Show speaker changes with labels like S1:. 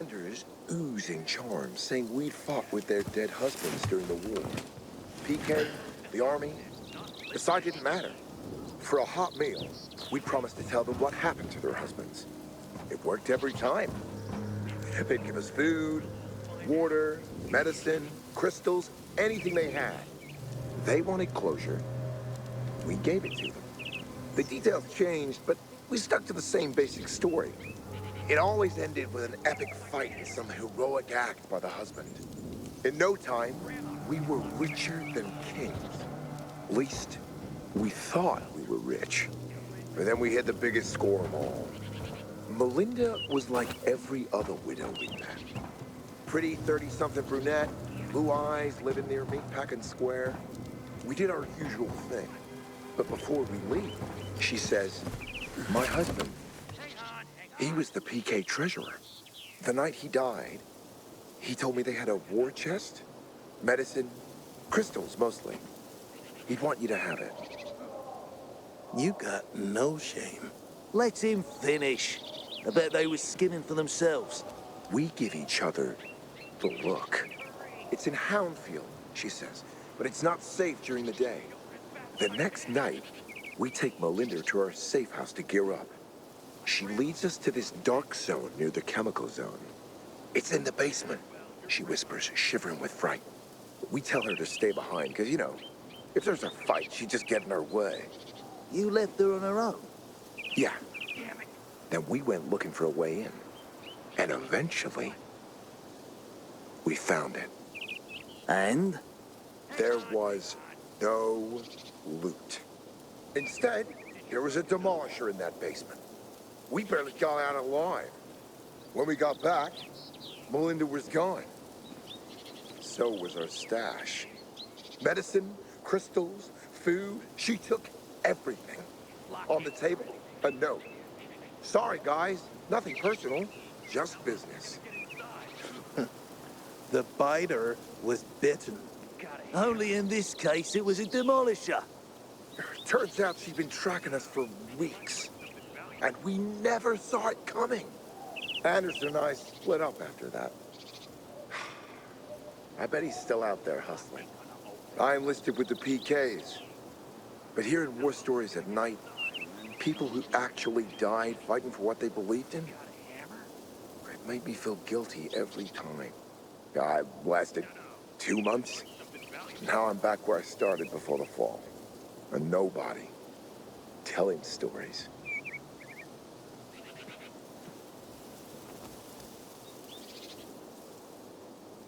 S1: Commanders oozing charms, saying we'd fought with their dead husbands during the war. PK, the army, the side didn't matter. For a hot meal, we'd promised to tell them what happened to their husbands. It worked every time. They'd give us food, water, medicine, crystals, anything they had. They wanted closure. We gave it to them. The details changed, but we stuck to the same basic story. It always ended with an epic fight and some heroic act by the husband. In no time, we were richer than kings. At least, we thought we were rich. But then we hit the biggest score of all. Melinda was like every other widow we met. Pretty 30-something brunette, blue eyes, living near Meatpacking Square. We did our usual thing. But before we leave, she says, my husband, he was the PK treasurer. The night he died, he told me they had a war chest, medicine, crystals mostly. He'd want you to have it.
S2: You got no shame. Let him finish. I bet they were skimming for themselves.
S1: We give each other the look. It's in Houndfield, she says, but it's not safe during the day. The next night, we take Melinda to our safe house to gear up. She leads us to this dark zone near the chemical zone. It's in the basement, she whispers, shivering with fright. We tell her to stay behind, because, you know, if there's a fight, she'd just get in our way.
S2: You left her on her own?
S1: Yeah. Then we went looking for a way in. And eventually, we found it.
S2: And?
S1: There was no loot. Instead, there was a demolisher in that basement. We barely got out alive. When we got back, Melinda was gone. So was our stash. Medicine, crystals, food. She took everything. On the table, a note. Sorry, guys. Nothing personal. Just business.
S2: The biter was bitten. Only in this case, it was a demolisher.
S1: Turns out she'd been tracking us for weeks. And we never saw it coming. Anderson and I split up after that. I bet he's still out there hustling. I enlisted with the PKs. But hearing war stories at night, people who actually died fighting for what they believed in, it made me feel guilty every time. I lasted 2 months. Now I'm back where I started before the fall. A nobody, telling stories.